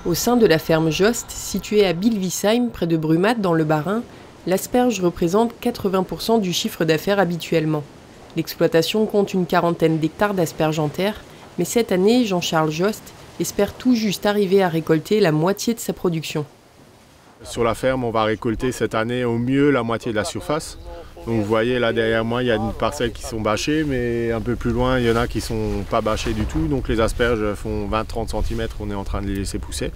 Au sein de la ferme Jost, située à Bilvisheim, près de Brumath, dans le Bas-Rhin, l'asperge représente 80% du chiffre d'affaires habituellement. L'exploitation compte une quarantaine d'hectares d'asperges en terre, mais cette année, Jean-Charles Jost espère tout juste arriver à récolter la moitié de sa production. Sur la ferme, on va récolter cette année au mieux la moitié de la surface. Donc vous voyez là derrière moi, il y a une parcelle qui sont bâchées, mais un peu plus loin, il y en a qui ne sont pas bâchées du tout. Donc les asperges font 20-30 cm, on est en train de les laisser pousser.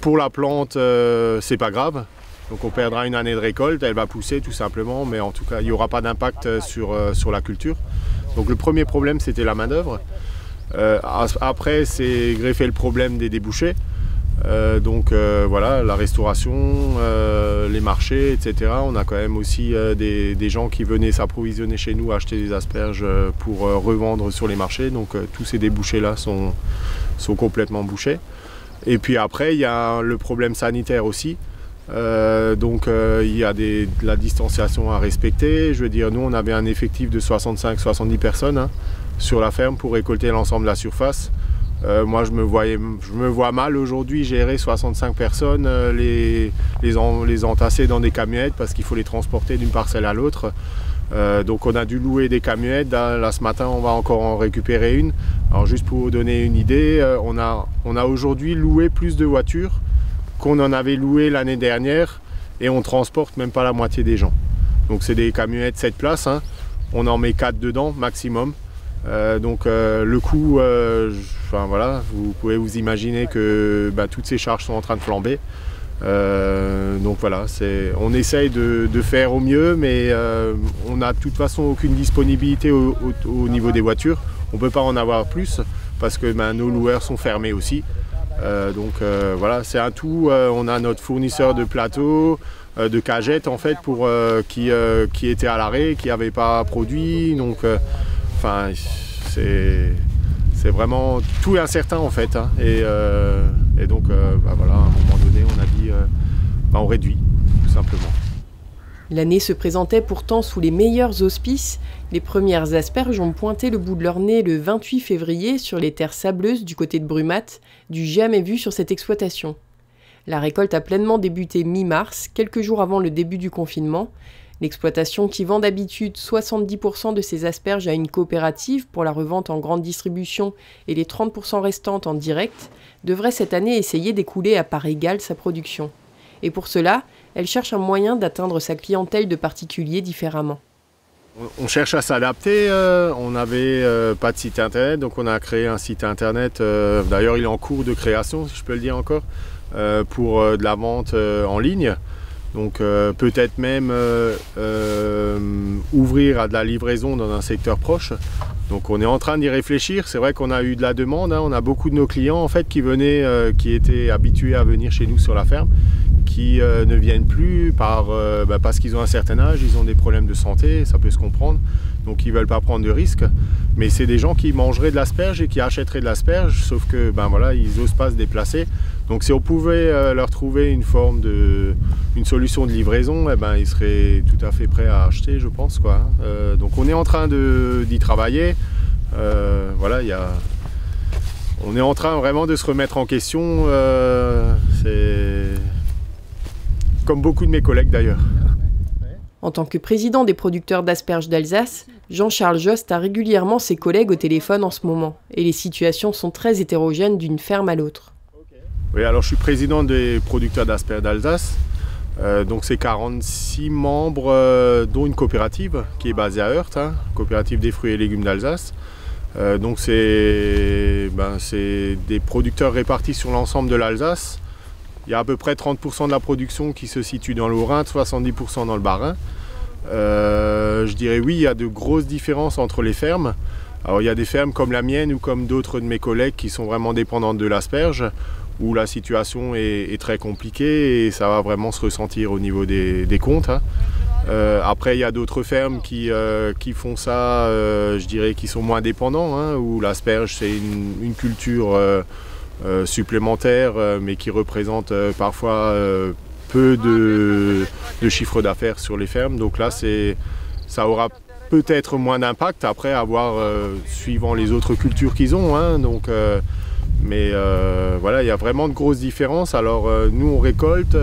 Pour la plante, c'est pas grave. Donc on perdra une année de récolte, elle va pousser tout simplement, mais en tout cas, il n'y aura pas d'impact sur la culture. Donc le premier problème, c'était la main-d'œuvre. Après, c'est greffer le problème des débouchés. Voilà, la restauration, les marchés, etc. On a quand même aussi des gens qui venaient s'approvisionner chez nous, acheter des asperges pour revendre sur les marchés. Donc tous ces débouchés-là sont complètement bouchés. Et puis après, il y a le problème sanitaire aussi. Il y a de la distanciation à respecter. Je veux dire, nous, on avait un effectif de 65-70 personnes sur la ferme pour récolter l'ensemble de la surface. Moi, je me vois mal aujourd'hui gérer 65 personnes, les entasser dans des camionnettes parce qu'il faut les transporter d'une parcelle à l'autre. Donc on a dû louer des camionnettes. Là, ce matin, on va encore en récupérer une. Alors juste pour vous donner une idée, on a aujourd'hui loué plus de voitures qu'on en avait loué l'année dernière et on transporte même pas la moitié des gens. Donc c'est des camionnettes 7 places, on en met 4 dedans maximum. Le coût, voilà, vous pouvez vous imaginer que toutes ces charges sont en train de flamber. Donc voilà, on essaye de faire au mieux, mais on n'a de toute façon aucune disponibilité au niveau des voitures. On ne peut pas en avoir plus parce que nos loueurs sont fermés aussi. Voilà, c'est un tout. On a notre fournisseur de plateaux, de cagettes en fait, qui était à l'arrêt, qui n'avait pas produit. Donc, c'est vraiment tout incertain en fait. Voilà, à un moment donné, on a dit on réduit, tout simplement. L'année se présentait pourtant sous les meilleurs auspices. Les premières asperges ont pointé le bout de leur nez le 28 février sur les terres sableuses du côté de Brumath, du jamais vu sur cette exploitation. La récolte a pleinement débuté mi-mars, quelques jours avant le début du confinement. L'exploitation, qui vend d'habitude 70% de ses asperges à une coopérative pour la revente en grande distribution et les 30% restantes en direct, devrait cette année essayer d'écouler à part égale sa production. Et pour cela, elle cherche un moyen d'atteindre sa clientèle de particuliers différemment. On cherche à s'adapter, on n'avait pas de site internet, donc on a créé un site internet, d'ailleurs il est en cours de création, si je peux le dire encore, pour de la vente en ligne. Donc peut-être même ouvrir à de la livraison dans un secteur proche. Donc on est en train d'y réfléchir. C'est vrai qu'on a eu de la demande. On a beaucoup de nos clients en fait qui venaient, qui étaient habitués à venir chez nous sur la ferme, qui ne viennent plus parce qu'ils ont un certain âge, ils ont des problèmes de santé, ça peut se comprendre. Donc ils ne veulent pas prendre de risques. Mais c'est des gens qui mangeraient de l'asperge et qui achèteraient de l'asperge, sauf que voilà, ils n'osent pas se déplacer. Donc si on pouvait leur trouver une solution de livraison, ils seraient tout à fait prêts à acheter, je pense, quoi. Donc on est en train d'y travailler. Voilà, on est en train vraiment de se remettre en question. C'est comme beaucoup de mes collègues d'ailleurs. En tant que président des producteurs d'asperges d'Alsace, Jean-Charles Jost a régulièrement ses collègues au téléphone en ce moment. Et les situations sont très hétérogènes d'une ferme à l'autre. Oui, alors je suis président des producteurs d'asperges d'Alsace. Donc c'est 46 membres, dont une coopérative qui est basée à Heurt, coopérative des fruits et légumes d'Alsace. Donc c'est des producteurs répartis sur l'ensemble de l'Alsace. Il y a à peu près 30% de la production qui se situe dans le Haut-Rhin, 70% dans le Bas-Rhin. Je dirais oui, il y a de grosses différences entre les fermes. Alors il y a des fermes comme la mienne ou comme d'autres de mes collègues qui sont vraiment dépendantes de l'asperge, où la situation est très compliquée et ça va vraiment se ressentir au niveau des comptes. Après il y a d'autres fermes qui font ça, je dirais, qui sont moins dépendants, où l'asperge c'est une culture supplémentaire, mais qui représente parfois peu de chiffre d'affaires sur les fermes. Donc là, ça aura peut-être moins d'impact après, à voir suivant les autres cultures qu'ils ont. Mais voilà, il y a vraiment de grosses différences. Alors nous on récolte,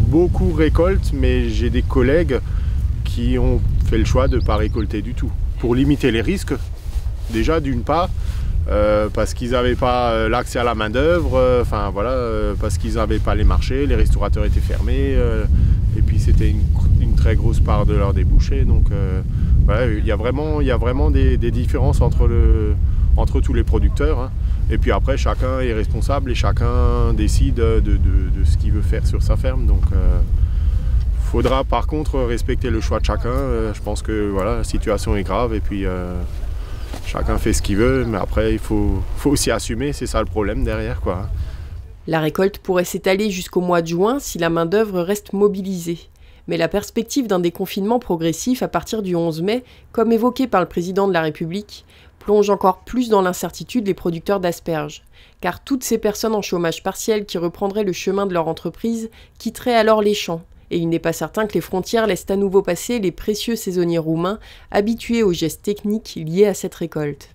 beaucoup récoltent, mais j'ai des collègues qui ont fait le choix de ne pas récolter du tout. Pour limiter les risques, déjà d'une part, parce qu'ils n'avaient pas l'accès à la main d'œuvre, parce qu'ils n'avaient pas les marchés, les restaurateurs étaient fermés, et puis c'était une très grosse part de leur débouché. Donc voilà, il y a vraiment des différences entre tous les producteurs, hein. Et puis après, chacun est responsable et chacun décide de ce qu'il veut faire sur sa ferme. Donc faudra par contre respecter le choix de chacun. Je pense que voilà, la situation est grave et puis chacun fait ce qu'il veut, mais après il faut aussi assumer, c'est ça le problème derrière, quoi. La récolte pourrait s'étaler jusqu'au mois de juin si la main-d'œuvre reste mobilisée. Mais la perspective d'un déconfinement progressif à partir du 11 mai, comme évoqué par le président de la République, plonge encore plus dans l'incertitude les producteurs d'asperges. Car toutes ces personnes en chômage partiel qui reprendraient le chemin de leur entreprise quitteraient alors les champs. Et il n'est pas certain que les frontières laissent à nouveau passer les précieux saisonniers roumains habitués aux gestes techniques liés à cette récolte.